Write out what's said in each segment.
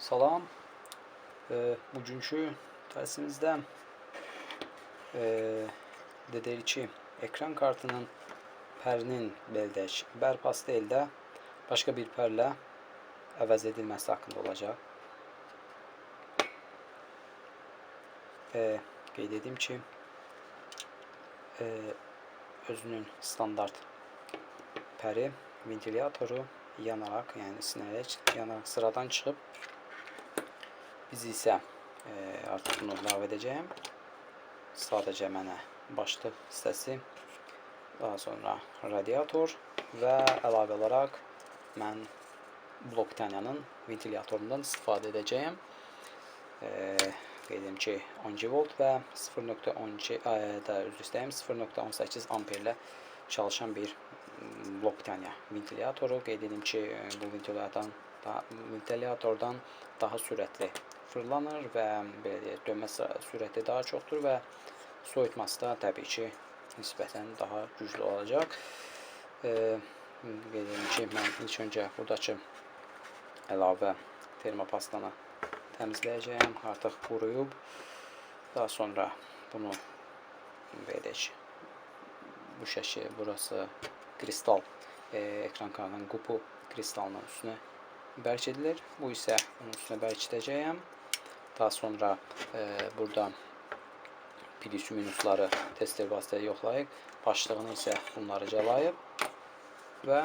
Salam. Bugünkü dərsimizdə dedik ki, ekran kartının pərinin beldək bərpası deyil də başqa bir pərlə əvəz edilməsi haqqında olacaq. Qeyd edim ki, özünün standart pəri, ventilatoru yanaraq, yəni isinərək yanaraq sıradan çıxıb. Biz isə artıq bunu ləğv edəcəyim. Sadəcə mənə başlıq hissəsi, daha sonra radiator və əlavə olaraq mən blok tənyanın ventilyatorundan istifadə edəcəyim. Qeyd edim ki, 12 volt və 0.18 amperlə çalışan bir blok tənya ventilyatoru. Qeyd edim ki, bu ventilyatordan daha sürətli fırlanır və dönmə sürəti daha çoxdur və soyutması da təbii ki, nisbətən daha güclü olacaq. Qeyd edim ki, mən ilk öncə buradakı əlavə termopastanı təmizləyəcəyim. Artıq quruyub. Daha sonra bunu verək. Bu şəkil, burası kristal ekran kartının qupu kristalının üstünə bərk edilir. Bu isə onun üstünə bərkidəcəyəm. Daha sonra burada plus minusları tester vasitələ yoxlayıb, başlığını isə bunları calayıb və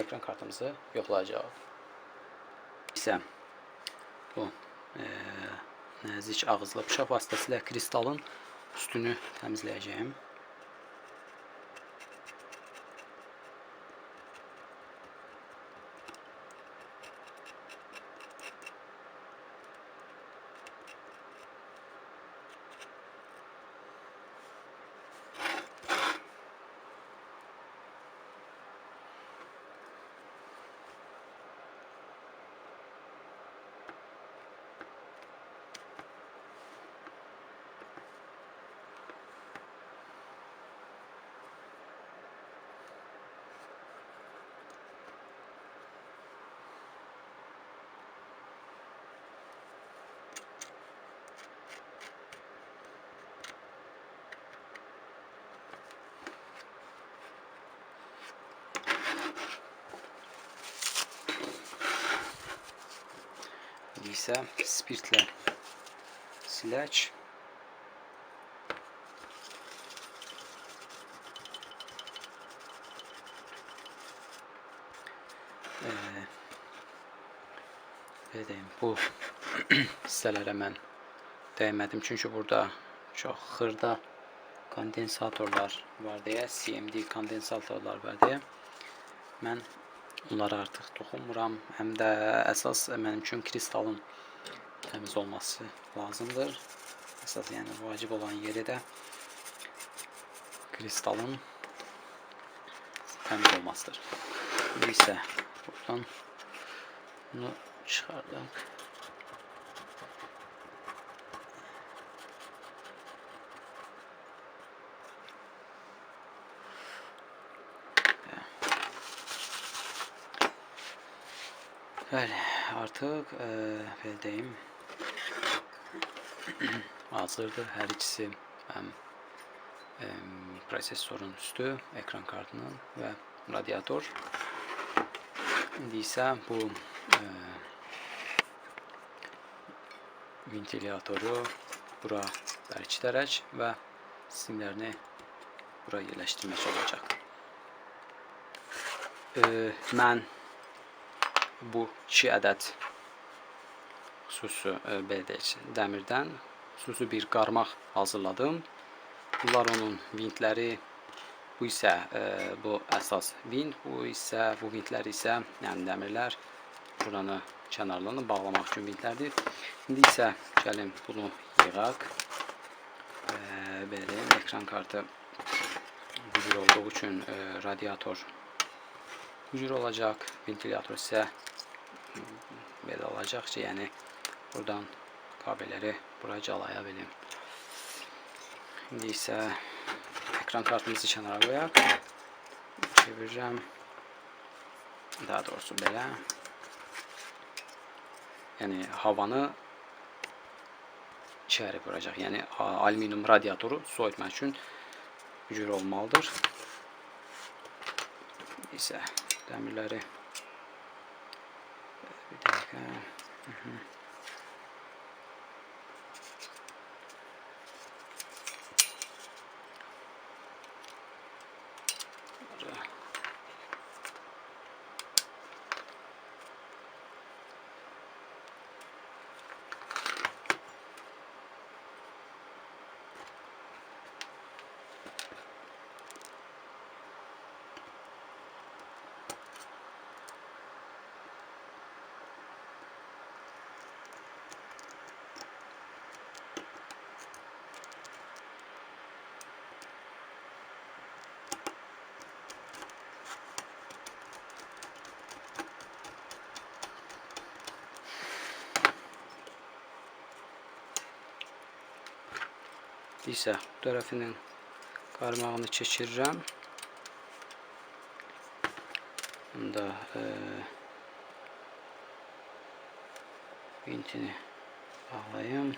ekran kartımızı yoxlayacaq. İsə bu nəzik ağızlı bıçaq vasitəsilə kristalın üstünü təmizləyəcəyim. İsə spirtlə silək. Bu hissələrə mən dəymədim, çünki burada çox xırda kondensatorlar var deyə, CMD kondensatorlar var deyə mən bunlara artıq toxunmuram. Həm də əsas mənim üçün kristalın təmiz olması lazımdır. Əsas, yəni vacib olan yeri də kristalın təmiz olmasıdır. Bu isə buradan bunu çıxardaq. Bəli, artıq belə deyim, hazırdır. Hər ikisi həm prosesorun üstü, ekran kartının və radiator. İndi isə bu ventilyatoru bura bərkidərək və simlərini bura yerləşdirmək olacaq. Mən bu 2 ədəd xüsusi dəmirdən xüsusi bir qarmaq hazırladım. Bunlar onun vintləri, bu isə bu əsas vint, bu vintlər isə, yəni dəmirlər buranı kənarlarını bağlamaq üçün vintlərdir. İndi isə gəlin bunu yığaq. Belə ekran kartı güclü olduğu üçün radiator güclü olacaq, ventilyator isə belə olacaq ki, yəni buradan kabelləri buraya calaya bilim. İndi isə ekran kartımızı kənara qoyaq. Çevirəcəm. Daha doğrusu belə. yani havanı içeri vuracaq. Yəni alüminium radiatoru soyutmaq üçün cür olmalıdır. İsə dəmirləri bir dəqiqə. İsə bu tərəfinin qarmağını keçirirəm. Bunda vintini bağlayayım.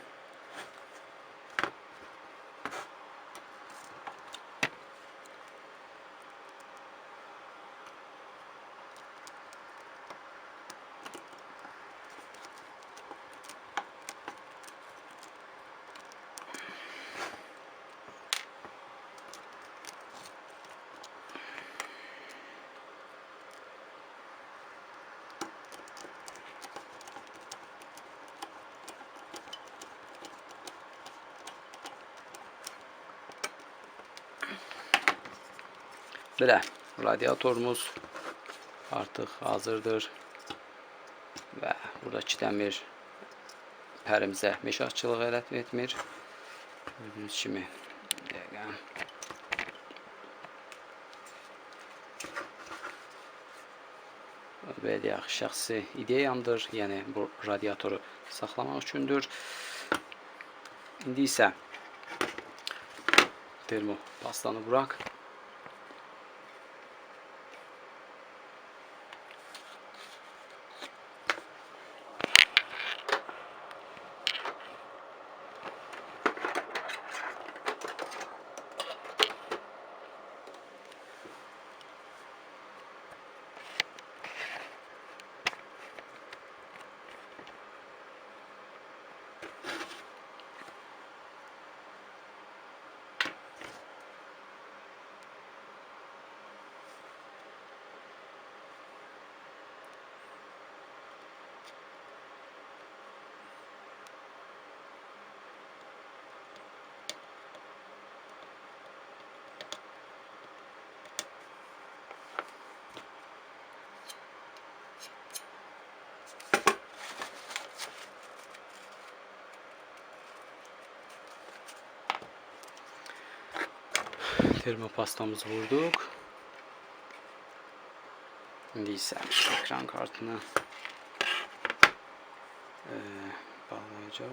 Belə, radiatorumuz artıq hazırdır və buradakı dəmir pərimizə meşaqçılıq etmir. Gördüyünüz kimi, bir dəqiqə. Belə deyək, şəxsi ideyamdır, yəni bu radiatoru saxlamaq üçündür. İndi isə termopastanı vuraq. Termopastamızı vurduk. Şimdi ise ekran kartını bağlayacağız.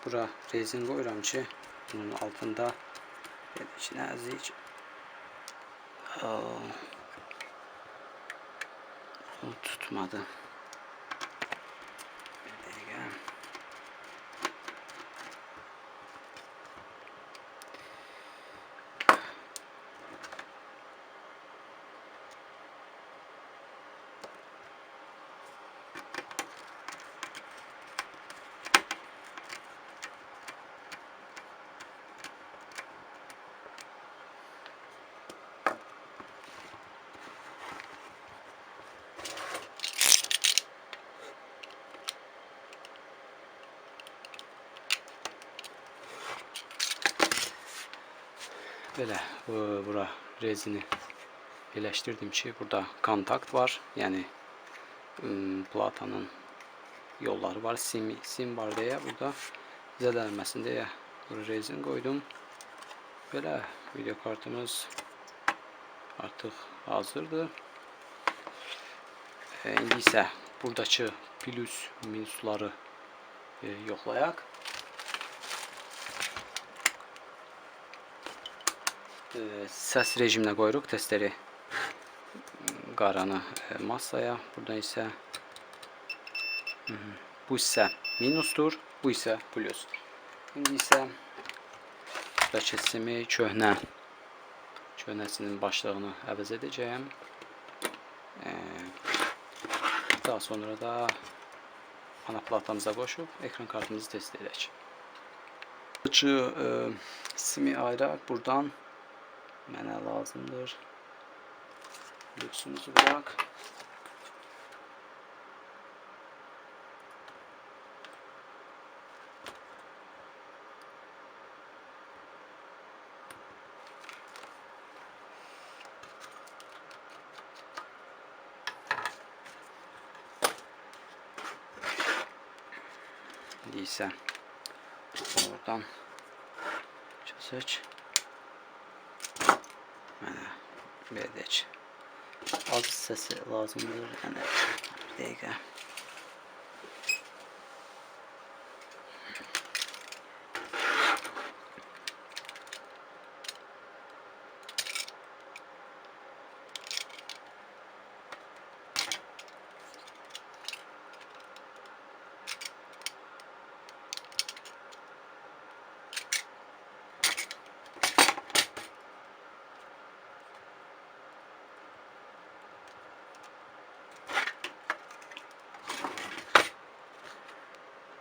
Bura rezin koyuram ki bunun altında içine əzik tutmadı. Belə bura rezini birləşdirdim ki, burada kontakt var. Yəni platanın yolları var. Sim var deyə burada zədələnməsin deyə buraya rezin koydum. Belə video kartımız artıq hazırdır. İndi isə buradakı plus minusları yoxlayaq. Səs rejiminə qoyuruq testləri qaranı masaya. Buradan isə bu isə minusdur, bu isə plus. İndi isə buradakı simi köhnəsinin başlığını əvəz edəcəyəm. Daha sonra da anaplatamıza qoşub ekran kartımızı test edək. Simi ayıraq buradan. Mənə lazımdır. Lüksümüzü bırak. İndiysə oradan çözək. Mənə verdik. Az səsi lazımdır. Yəni bir dəqiqə.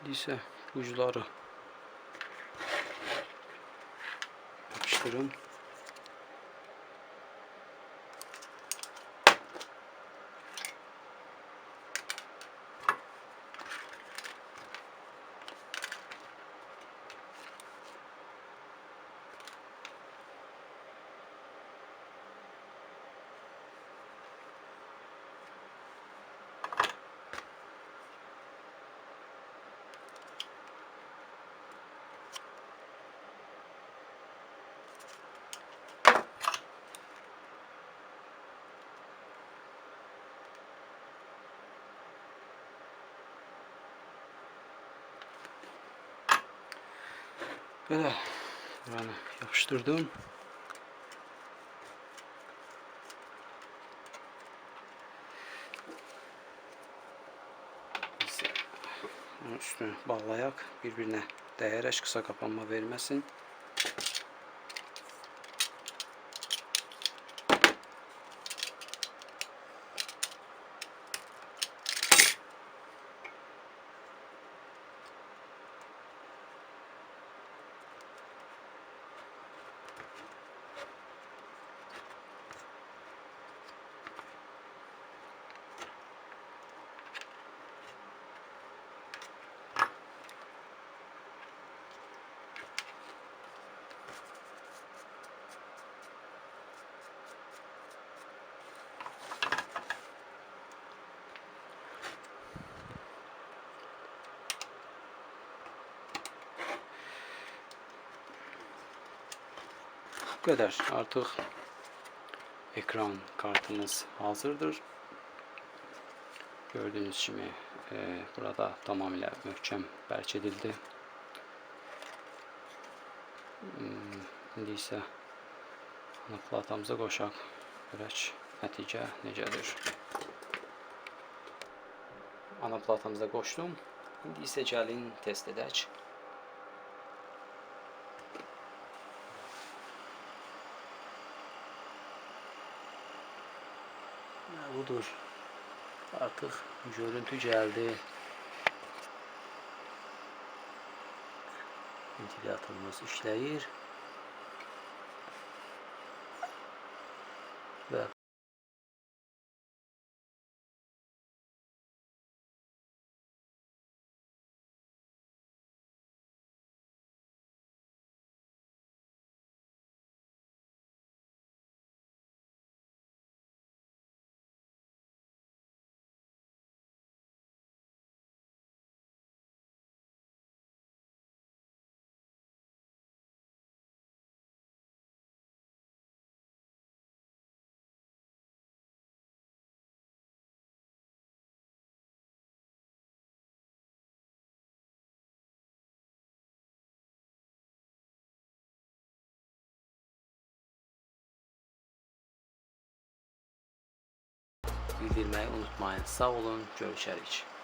İndiysə ucları yapıştırın. Böyle buranı yapıştırdım. Onun üstünü bağlayaq, bir-birinə dəyərək qısa kapanma verməsin. Bu kadar. Artık ekran kartımız hazırdır. Gördüğünüz gibi burada tamamıyla möhkəm bərk edildi. İndi isə anaplatamıza qoşaq. Görək nəticə necədir. Anaplatamıza qoşdum. İndi isə gəlin test edək. Budur. Artık görüntü geldi. Ventilatorumuz işləyir. Və bildirmeyi unutmayın. Sağ olun, görüşərik.